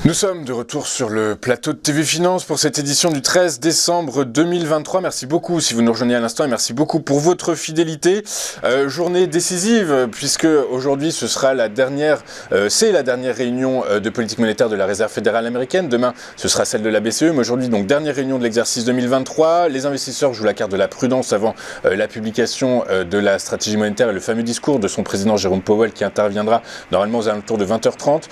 Nous sommes de retour sur le plateau de TV Finance pour cette édition du 13 décembre 2023. Merci beaucoup si vous nous rejoignez à l'instant et merci beaucoup pour votre fidélité. Journée décisive puisque aujourd'hui ce sera c'est la dernière réunion de politique monétaire de la Réserve fédérale américaine. Demain ce sera celle de la BCE, mais aujourd'hui donc dernière réunion de l'exercice 2023. Les investisseurs jouent la carte de la prudence avant la publication de la stratégie monétaire et le fameux discours de son président Jérôme Powell qui interviendra normalement aux alentours de 20h30.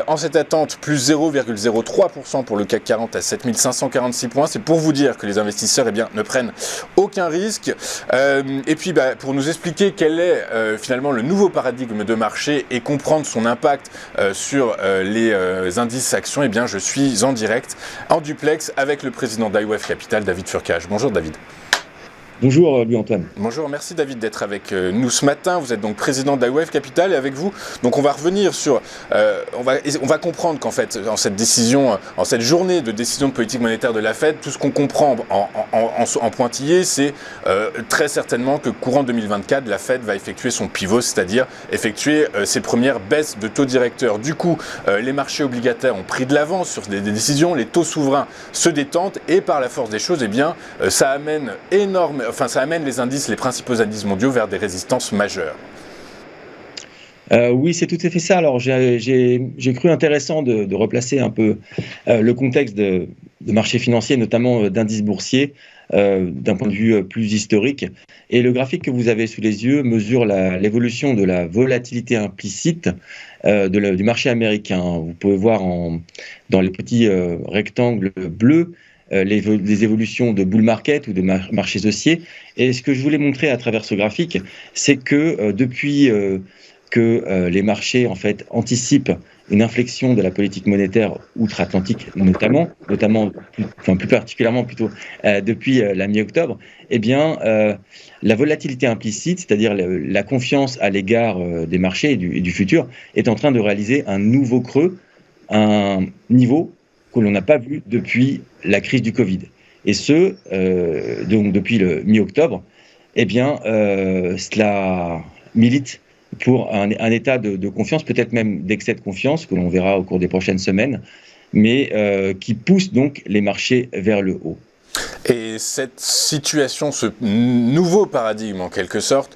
En cette attente, plus 0,03% pour le CAC 40 à 7546 points. C'est pour vous dire que les investisseurs ne prennent aucun risque. Et puis pour nous expliquer quel est finalement le nouveau paradigme de marché et comprendre son impact sur les indices actions, je suis en direct, en duplex avec le président d'IWF Capital, David Furcage. Bonjour David. Bonjour Louis-Antoine. Bonjour, merci David d'être avec nous ce matin. Vous êtes donc président d'IWF Capital et avec vous, donc on va revenir sur, on va comprendre qu'en fait, en cette journée de décision de politique monétaire de la Fed, tout ce qu'on comprend en pointillé, c'est très certainement que courant 2024, la Fed va effectuer son pivot, c'est-à-dire effectuer ses premières baisses de taux directeurs. Du coup, les marchés obligataires ont pris de l'avance sur des décisions, les taux souverains se détendent et par la force des choses, ça amène les principaux indices mondiaux vers des résistances majeures. Oui, c'est tout à fait ça. Alors, j'ai cru intéressant de replacer un peu le contexte de marchés financiers, notamment d'indices boursiers, d'un point de vue plus historique. Et le graphique que vous avez sous les yeux mesure l'évolution de la volatilité implicite du marché américain. Vous pouvez voir dans les petits rectangles bleus les évolutions de bull market ou de marchés haussiers. Et ce que je voulais montrer à travers ce graphique, c'est que depuis que les marchés en fait anticipent une inflexion de la politique monétaire outre-Atlantique, notamment plus particulièrement depuis la mi-octobre, la volatilité implicite, c'est-à-dire la confiance à l'égard des marchés et du futur, est en train de réaliser un nouveau creux, un niveau que l'on n'a pas vu depuis la crise du Covid. Et donc depuis le mi-octobre, cela milite pour un état de confiance, peut-être même d'excès de confiance, que l'on verra au cours des prochaines semaines, mais qui pousse donc les marchés vers le haut. Et cette situation, ce nouveau paradigme en quelque sorte,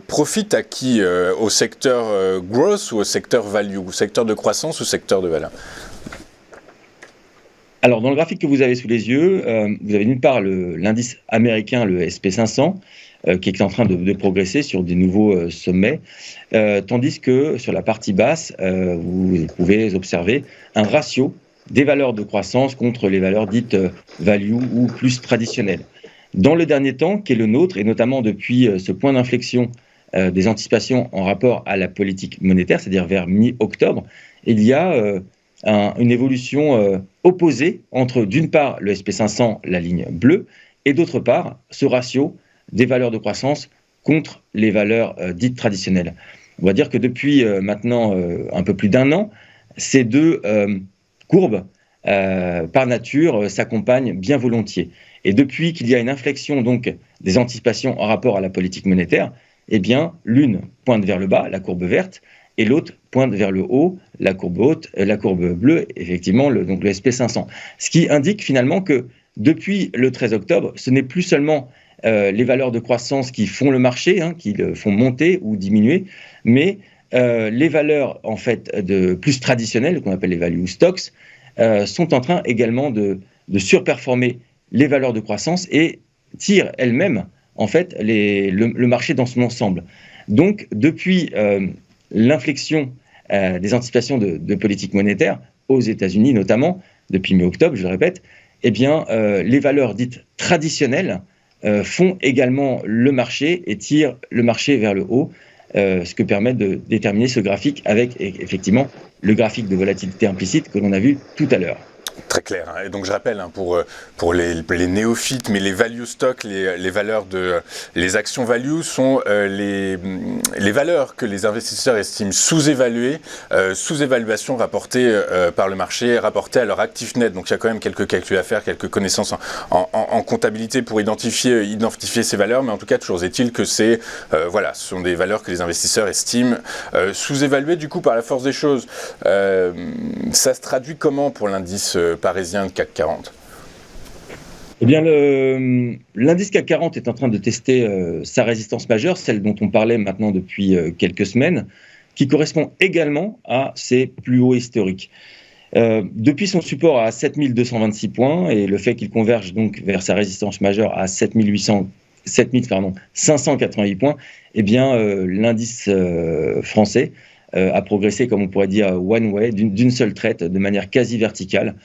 profite à qui? Au secteur growth ou au secteur value, au secteur de croissance ou au secteur de valeur? Alors, dans le graphique que vous avez sous les yeux, vous avez d'une part l'indice américain, le SP500, qui est en train de progresser sur des nouveaux sommets, tandis que sur la partie basse, vous pouvez observer un ratio des valeurs de croissance contre les valeurs dites value ou plus traditionnelles. Dans le dernier temps, qui est le nôtre, et notamment depuis ce point d'inflexion des anticipations en rapport à la politique monétaire, c'est-à-dire vers mi-octobre, il y a une évolution opposée entre, d'une part, le SP500, la ligne bleue, et d'autre part, ce ratio des valeurs de croissance contre les valeurs dites traditionnelles. On va dire que depuis maintenant un peu plus d'un an, ces deux courbes, par nature, s'accompagnent bien volontiers. Et depuis qu'il y a une inflexion donc des anticipations en rapport à la politique monétaire, l'une pointe vers le bas, la courbe verte, et l'autre pointe vers le haut, la courbe bleue, effectivement, donc le SP500. Ce qui indique finalement que depuis le 13 octobre, ce n'est plus seulement les valeurs de croissance qui font le marché, qui le font monter ou diminuer, mais les valeurs en fait plus traditionnelles, qu'on appelle les value stocks, sont en train également de surperformer les valeurs de croissance et tirent elles-mêmes en fait le marché dans son ensemble. Donc depuis l'inflexion des anticipations de politique monétaire aux États-Unis notamment, depuis mi-octobre, je le répète, les valeurs dites traditionnelles font également le marché et tirent le marché vers le haut, ce que permet de déterminer ce graphique avec effectivement le graphique de volatilité implicite que l'on a vu tout à l'heure. Très clair. Et donc je rappelle, pour les néophytes, mais les value stocks, les valeurs les actions value sont les valeurs que les investisseurs estiment sous-évaluées, sous-évaluation rapportée par le marché, rapportée à leur actif net. Donc il y a quand même quelques calculs à faire, quelques connaissances en comptabilité pour identifier ces valeurs, mais en tout cas toujours est-il que ce sont des valeurs que les investisseurs estiment sous-évaluées du coup par la force des choses. Ça se traduit comment pour l'indice parisien CAC 40? Eh bien, l'indice CAC 40 est en train de tester sa résistance majeure, celle dont on parlait maintenant depuis quelques semaines, qui correspond également à ses plus hauts historiques. Depuis son support à 7226 points et le fait qu'il converge donc vers sa résistance majeure à 7588 points, eh bien, l'indice français a progressé, comme on pourrait dire, one way, d'une seule traite, de manière quasi verticale.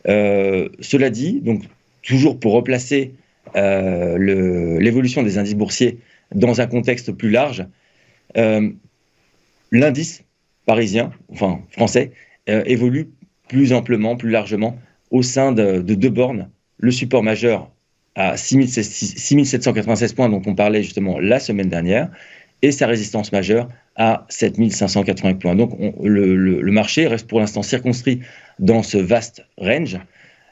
Cela dit, donc, toujours pour replacer l'évolution des indices boursiers dans un contexte plus large, l'indice parisien, enfin français, évolue plus amplement, plus largement, au sein de deux bornes. Le support majeur à 6796 points dont on parlait justement la semaine dernière, et sa résistance majeure à 7580 points. Donc le marché reste pour l'instant circonscrit dans ce vaste range.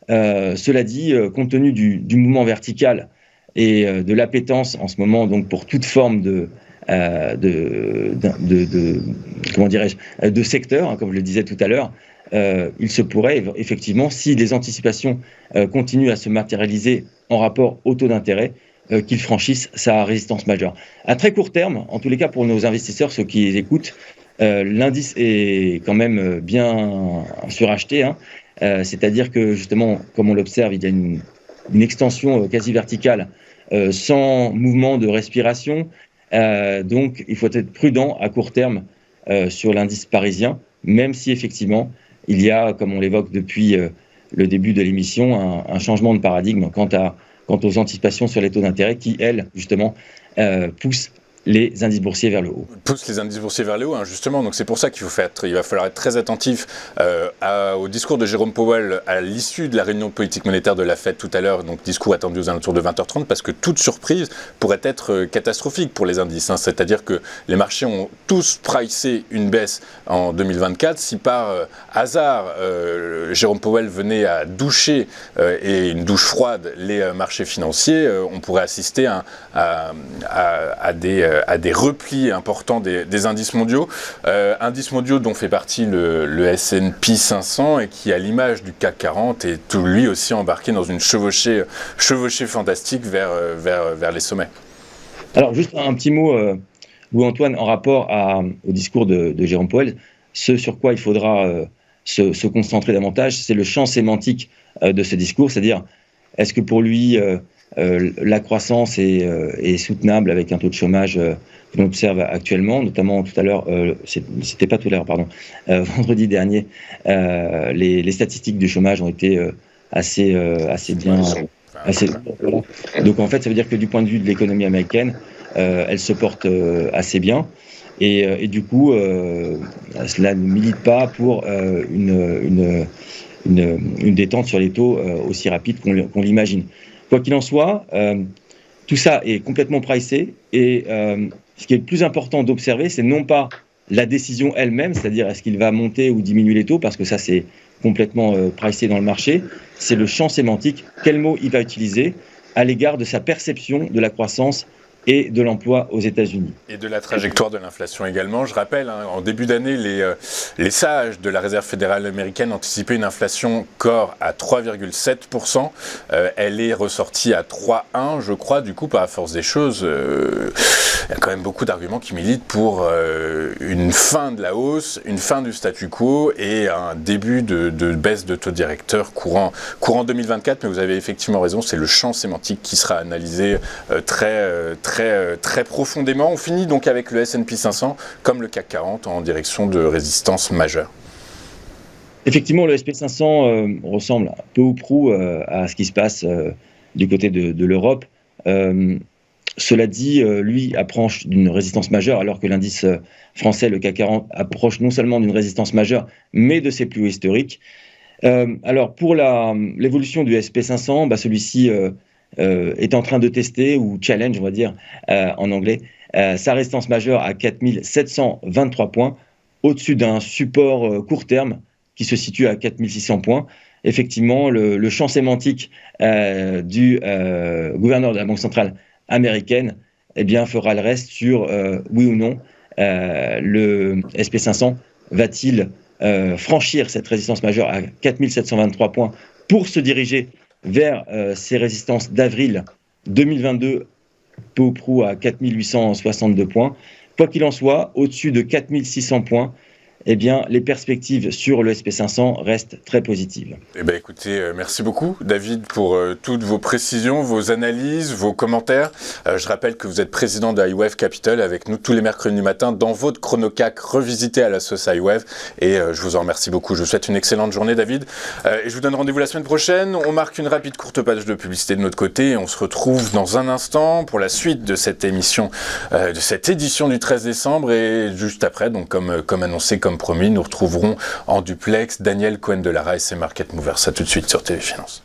Cela dit, compte tenu du mouvement vertical et de l'appétence en ce moment donc pour toute forme de secteur, hein, comme je le disais tout à l'heure, il se pourrait effectivement, si les anticipations continuent à se matérialiser en rapport au taux d'intérêt, qu'il franchisse sa résistance majeure. À très court terme, en tous les cas pour nos investisseurs, ceux qui écoutent, l'indice est quand même bien suracheté, hein. C'est-à-dire que justement, comme on l'observe, il y a une extension quasi verticale sans mouvement de respiration. Donc il faut être prudent à court terme sur l'indice parisien, même si effectivement il y a, comme on l'évoque depuis le début de l'émission, un changement de paradigme quant aux anticipations sur les taux d'intérêt qui, elles, justement, poussent les indices boursiers vers le haut. Pousse les indices boursiers vers le haut, hein, justement. Donc c'est pour ça qu'il va falloir être très attentif au discours de Jérôme Powell à l'issue de la réunion politique monétaire de la Fed tout à l'heure, donc discours attendu aux alentours de 20h30, parce que toute surprise pourrait être catastrophique pour les indices. Hein. C'est-à-dire que les marchés ont tous pricé une baisse en 2024. Si par hasard Jérôme Powell venait à doucher et une douche froide les marchés financiers, on pourrait assister à des replis importants des indices mondiaux. Indices mondiaux dont fait partie le S&P 500 et qui, à l'image du CAC 40, est lui aussi embarqué dans une chevauchée fantastique vers les sommets. Alors, juste un petit mot, Louis-Antoine, en rapport au discours de Jérôme Powell. Ce sur quoi il faudra se concentrer davantage, c'est le champ sémantique de ce discours, c'est-à-dire, est-ce que pour lui, la croissance est soutenable avec un taux de chômage qu'on observe actuellement, notamment tout à l'heure, c'était pas tout à l'heure, pardon, vendredi dernier, les statistiques du chômage ont été assez bien. Donc en fait, ça veut dire que du point de vue de l'économie américaine, elle se porte assez bien. Et du coup, cela ne milite pas pour une détente sur les taux aussi rapide qu'on l'imagine. Quoi qu'il en soit, tout ça est complètement pricé et ce qui est le plus important d'observer, c'est non pas la décision elle-même, c'est-à-dire est-ce qu'il va monter ou diminuer les taux, parce que ça c'est complètement pricé dans le marché, c'est le champ sémantique, quel mot il va utiliser à l'égard de sa perception de la croissance et de l'emploi aux États-Unis. Et de la trajectoire de l'inflation également. Je rappelle, en début d'année, les sages de la Réserve fédérale américaine anticipaient une inflation core à 3,7%. Elle est ressortie à 3,1%, je crois. Du coup, par la force des choses, il y a quand même beaucoup d'arguments qui militent pour une fin de la hausse, une fin du statu quo et un début de baisse de taux directeur courant 2024. Mais vous avez effectivement raison, c'est le champ sémantique qui sera analysé très profondément. On finit donc avec le S&P 500 comme le CAC 40 en direction de résistance majeure. Effectivement, le S&P 500 ressemble peu ou prou à ce qui se passe du côté de l'Europe. Cela dit, lui approche d'une résistance majeure, alors que l'indice français, le CAC 40, approche non seulement d'une résistance majeure, mais de ses plus hauts historiques. Alors, pour l'évolution du SP500, celui-ci est en train de tester, ou challenge, on va dire, en anglais, sa résistance majeure à 4723 points, au-dessus d'un support court terme qui se situe à 4600 points. Effectivement, le champ sémantique du gouverneur de la Banque centrale américaine fera le reste sur oui ou non, le SP500 va-t-il franchir cette résistance majeure à 4723 points pour se diriger vers ces résistances d'avril 2022, peu ou prou à 4862 points. Quoi qu'il en soit, au-dessus de 4600 points, les perspectives sur le SP500 restent très positives. Écoutez, merci beaucoup David pour toutes vos précisions, vos analyses, vos commentaires. Je rappelle que vous êtes président de iWave Capital avec nous tous les mercredis du matin dans votre chronocac revisité à la sauce iWave. Et je vous en remercie beaucoup. Je vous souhaite une excellente journée David. Et je vous donne rendez-vous la semaine prochaine. On marque une rapide courte page de publicité de notre côté et on se retrouve dans un instant pour la suite de cette émission, de cette édition du 13 décembre. Et juste après, donc comme annoncé, comme promis, nous retrouverons en duplex Daniel Cohen de Lara et ses Market Movers. À tout de suite sur TV Finance.